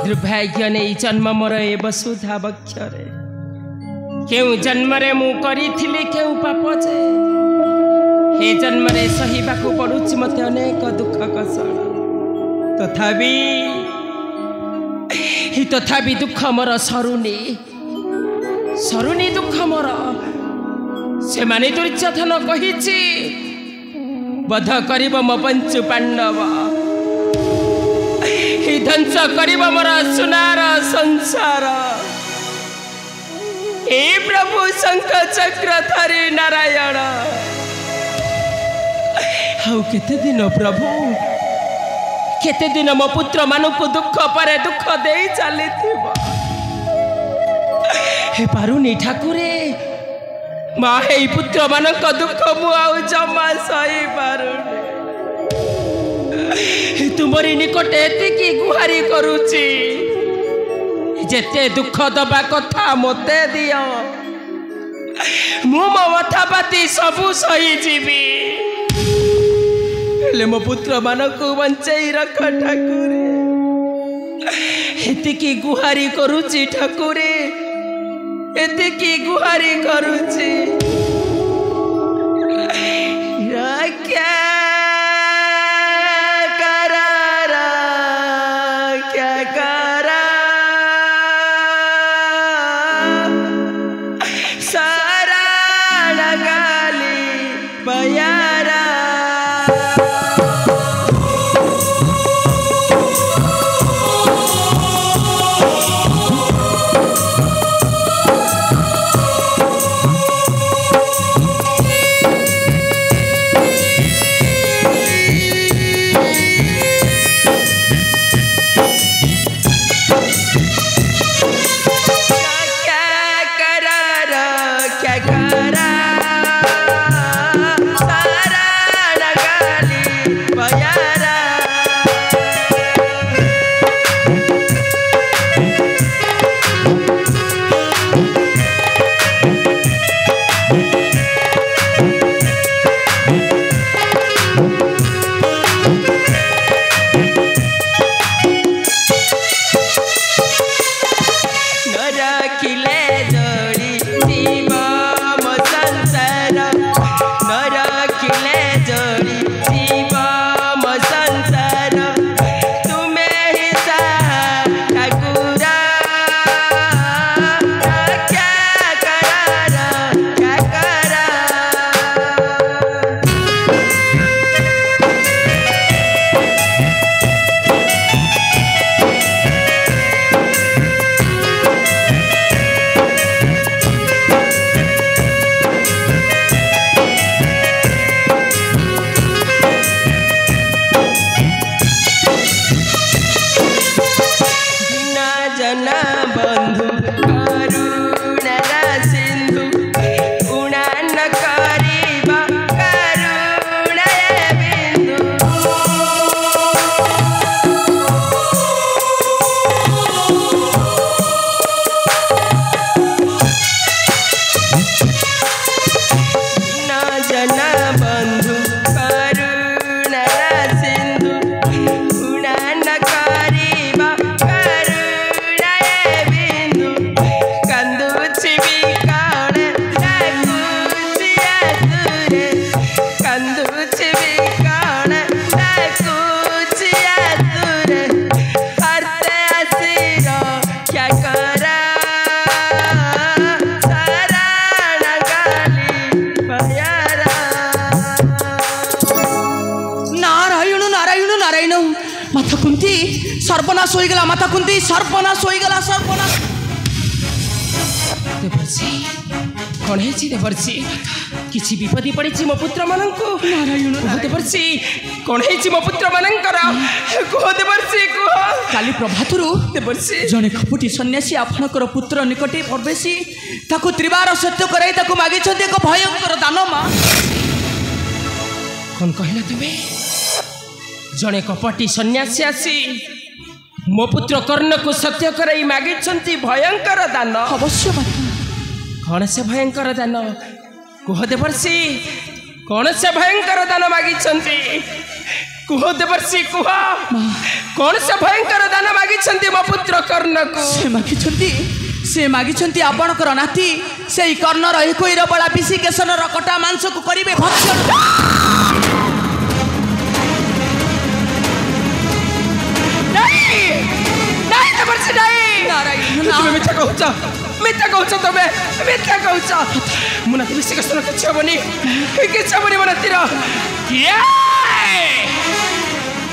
दुर्भाग्य नहीं जन्म मोर ए वसुधा वक्षरे क्यों जन्म रे मु करी क्यों पाप जे हे जन्म रे सहीबाकू पड़ुछि मते अनेक दुख कष्ट तथापि दुख मोर सरुनी दुख मोर से माने दुर्योधन कहिछि बध करिब मो पंचु पांडव ही ध्वंस करिब मोर सुनार संसार हे प्रभु शंख चक्र धरि नारायण हाउ केते दिन प्रभु केते दिन मो पुत्र मानक दुख पर दुख दे चली हे पारुनी ठाकुरे माँ हे पुत्र मानक दुख मु आउ जमा सही पारुनी तुमरी निकटे एतिकी गुहारी करुची जेते दुख दबा कथा मते दियो मु मो मथापाती सबु सही जीवी हेले मो पुत्र मानक बंचई रख ठाकुरे एतिकी गुहारी करुची ठाकुरे एतिकी गुहारी करुची क्या सर्वनाश हो गला माता कुंती सर्वनाश हो गला सर्वनाश देवर्षि कौन है देवर्षि किसी विपत्ति पड़ी मो पुत्र मानक नारायण देवर्षि कौन है मो पुत्र मानकर कह देवर्षि कह काली प्रभातरू देवर्षि जने कपटी सन्यासी आपनकर पुत्र निकटे प्रवेशी ताको त्रिवार सत्य कराई ताको मागी छथि एक भयंकर दान मा कौन कहला तुमे जने कपटी सन्यासी आसी मो पुत्र कर्ण को सत्य कराई मागी छथि भयंकर दान अवश्य कौन से भयंकर दान कह देवर्षि कौन से भयंकर दान मागी कुह देवर्षि कुह कौन से भयंकर दान मागिछंती मो पुत्र कर्ण को से मागिछंती आपणकर नाती से कर्णर एक बड़ा पिसी केशनर कटा मांस को करिवे भक्षण मिथ्या कहूच तमे मिथ्या कहूच मुनाती बेसी कष्ट किछ हबनी मुनातीर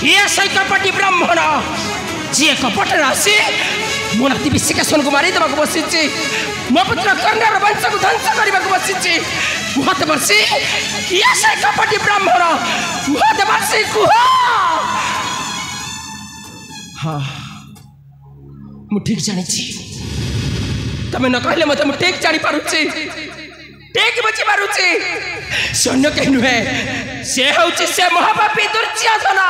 किए से कपटी ब्राह्मण जी कपट राशि मुनाती विश्वासन को मारी देवा बसी मो पुत्र कर्णर वंश को ध्वंस करने को बसी कुहत वर्षी किए से कपटी ब्राह्मण कुहत वर्षी कुह हाँ मु ठीक जानी तमें न कहले मत मु ठीक जानी पारुची ठीक बुझी पारुची सैन्य कहीं नुहे से होची से महापापी दुर्योधन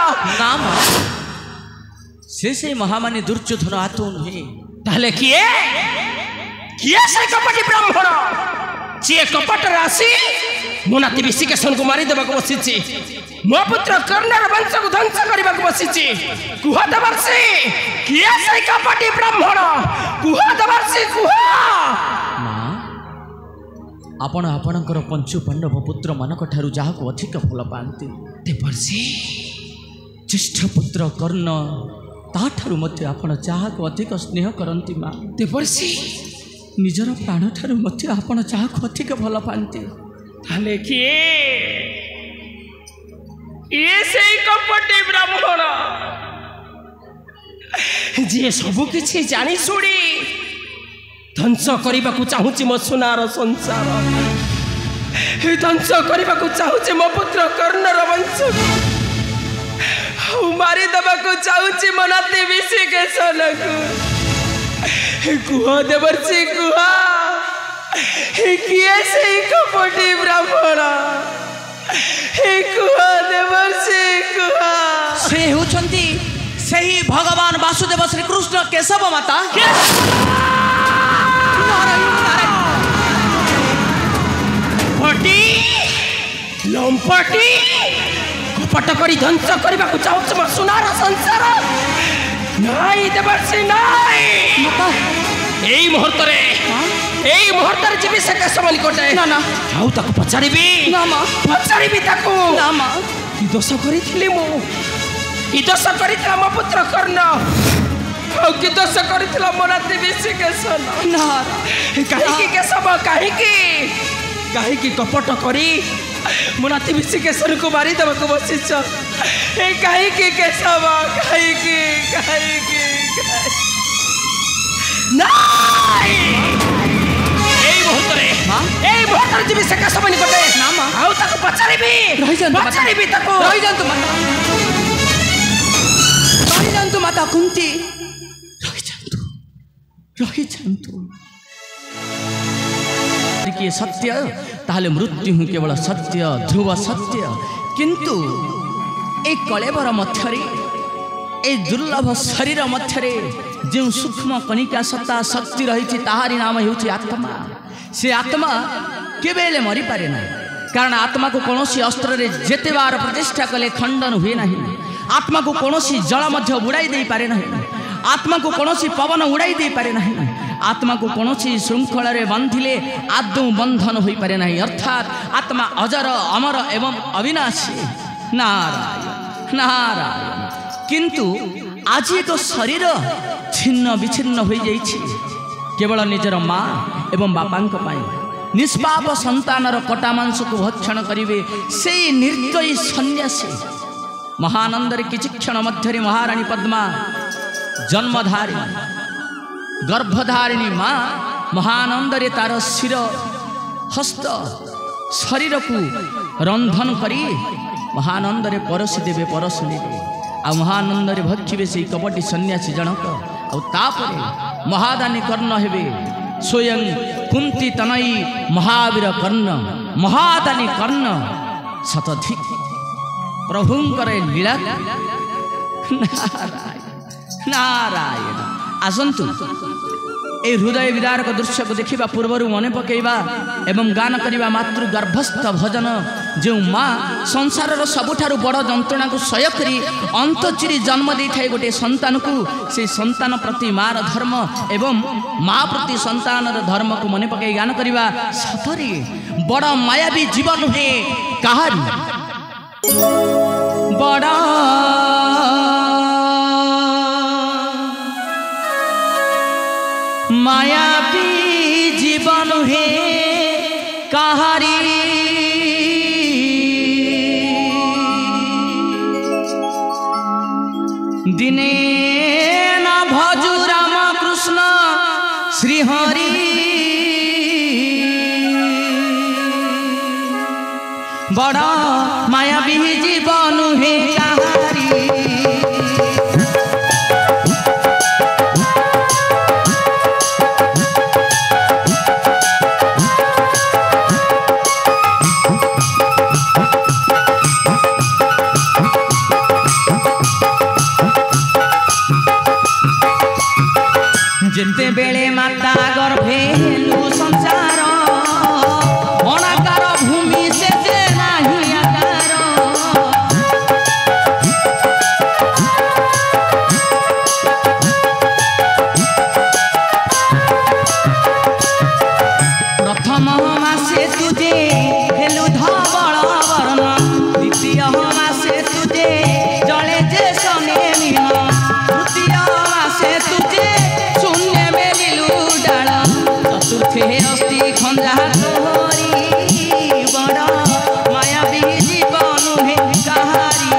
नाम से महामानी दुर्योधन आतो नुहे ताले किए किए से कपटी ब्राह्मण जे कपट राशि मुनाती विश्वासन को मारी देवा बसी मो पुत्र कर्णर वंश को ध्वंस करने को बसी कुहत वर्षी किए से कपटी ब्राह्मण कुहत वर्षी कुह आपण आपणकर पंचु पांडव पुत्र मानक ठारू जाहाको अधिक फल पाती देवर्षि ज्येष्ठ पुत्र कर्ण ताठारू मध्य आपण जाहाको अधिक स्नेह करती माँ देवर्षि निजर प्राण ठारू मध्य आपण जाहाको अधिक भल पाती ताले किए ये से कपटी ब्राह्मण जे सबु किछि जानी सुड़ी ध्वंस करने को चाहूँ मो सुनार संसार ध्वंस करने को चाहूँ मो पुत्र कर्णर वंश मारी देवा को चाहूँ मो नाती विश्वासन को कुह देवर्षि कुह किए से कपटी ब्राह्मण कुह देवर्षि कुह से होछंती सही भगवान वासुदेव श्री कृष्ण केशव माता लंपटी कपट करी ध्वंस करने को चाहूँ मो सुनार संसार नाई देवर्षि नाई यही मुहूर्त जीवी से केशव निकटे ना ना आउ ताको पचारिबी ना मां पचारिबी ताको ना मां कि दोष करिथिली मु कि दोष करितला मो पुत्र कर्ण आउ कि दोष करितला मो नाती विश्वासन ना काहे कि केशव काहे कि कपट करी मो नाती विश्वासन को मारी देवा को बसिछ काहे कि केशव काहे कि नाई एई मुहूर्त जीवी से केशव निकटे ना मां आउ ताको पचारिबी ताको रहि जानतु माता कुंती रहि जानतु कि सत्य ताहले मृत्यु हूँ केवल सत्य ध्रुव सत्य किंतु ए कलेबर मध्यरे ए दुर्लभ शरीर मध्यरे जो सूक्ष्म कणिका सत्ता शक्ति रही ताहारी नाम होउछि आत्मा से आत्मा केबेले मरी पारे ना कारण आत्मा को कौनसी अस्त्र रे जेते बार प्रतिष्ठा कले खंडन हुए नहीं आत्मा को कौनसी जल मध्य उड़ाई दे पारे नहीं आत्मा को कौनसी पवन उड़ाई दे पारे नहीं आत्मा को कौनसी श्रृंखल रे बांधिले आदौ बंधन हो पारे नहीं अर्थात आत्मा अजर अमर एवं अविनाशी नारायण नारायण किंतु आज एक शरीर छिन्न विच्छिन्न हो जाइछि केवल निजर माँ एवं बापांक पाई निष्पाप संतानर कटा मांस को भक्षण करिवे से निर्दयी सन्यासी महानंदर किछि क्षण मध्यरे महारानी पद्मा जन्मधारिणी गर्भधारिणी माँ महानंदरे तार शिर हस्त शरीर को रंधन करी महानंदरे परसी देवे परसी देवे आ महानंदरे भक्षिबे से कपटी सन्यासी जनक आउे महादानी कर्ण हेबे स्वयं कुंती तनई महावीर कर्ण महादानी कर्ण शतधिक प्रभुंकर लीला नारायण नारायण आसंतु ए हृदय विदारक दृश्य को देखा पूर्वर मन पकईवा एवं गान करवा मातृ गर्भस्थ भजन जो माँ संसार सबुठारु बड़ जंत्रणा को सह्य करी अंत चिरी जन्म दे थाए गोटे संतान को से संतान प्रति मार धर्म एवं माँ प्रति संतान धर्म को मन पकई गान करवा सतरे बड़ मायावी जीवन हे कहारी बड़ा मायावी जीवन हे कहारी दिने न भजु राम कृष्ण श्रीहरि बड़ा मायावी जीवन हे कहारी जिते बेले माता गर्भे संसार अनाकार भूमि से नहीं आकार प्रथम मासे तुझे हेलु धवल वर्ण द्वितीय मासे तुझे जले जे सने मीन तृतीय मासे तुझे चतुर्थे अस्ति खंजा तोहरी बड़ मायावी जीवन हे कहारी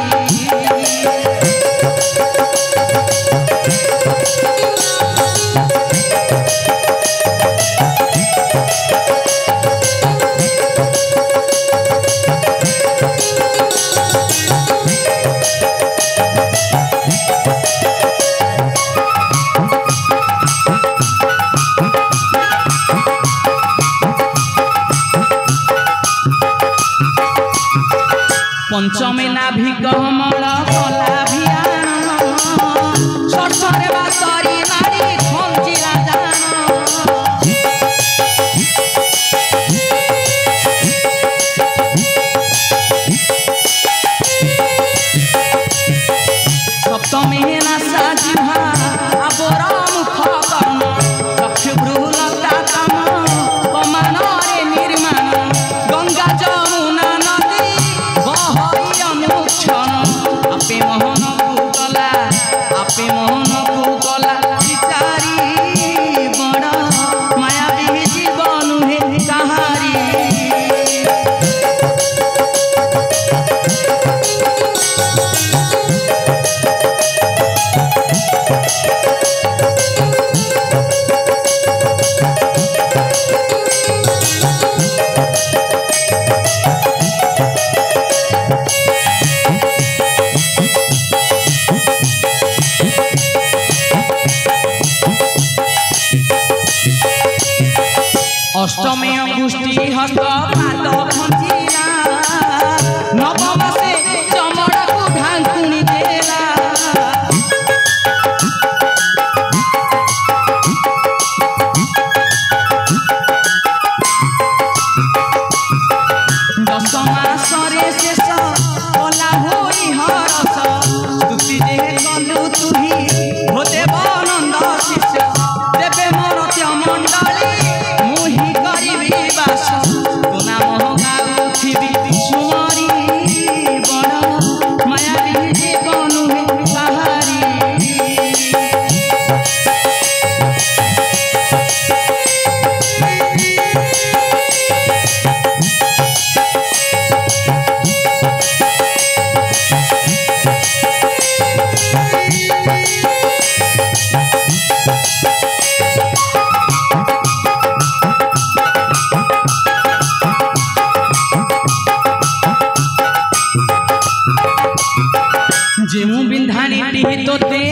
पंचमे नाभि कमल कला भियान सरसरे बासरी नारी खंजिला जान सप्तमे नासा जिह्वा आबर मुख कर्ण चक्षु भ्रूलता तम कमान रे निर्माण गंगा जमुना नदी आपे मोहन को गला विचारी बड़ मायावी जीवन हे कहारी अष्टमे अंगुष्ठी हस्त पाद खंजिला नवमासे चमड़ा को ढांकुनी देला दश मासरे शेष कला होई हरस स्तुति जे कलु तुही होते बनंद शिष्य देवे मोर मंडली जेमु बिंधानी तोते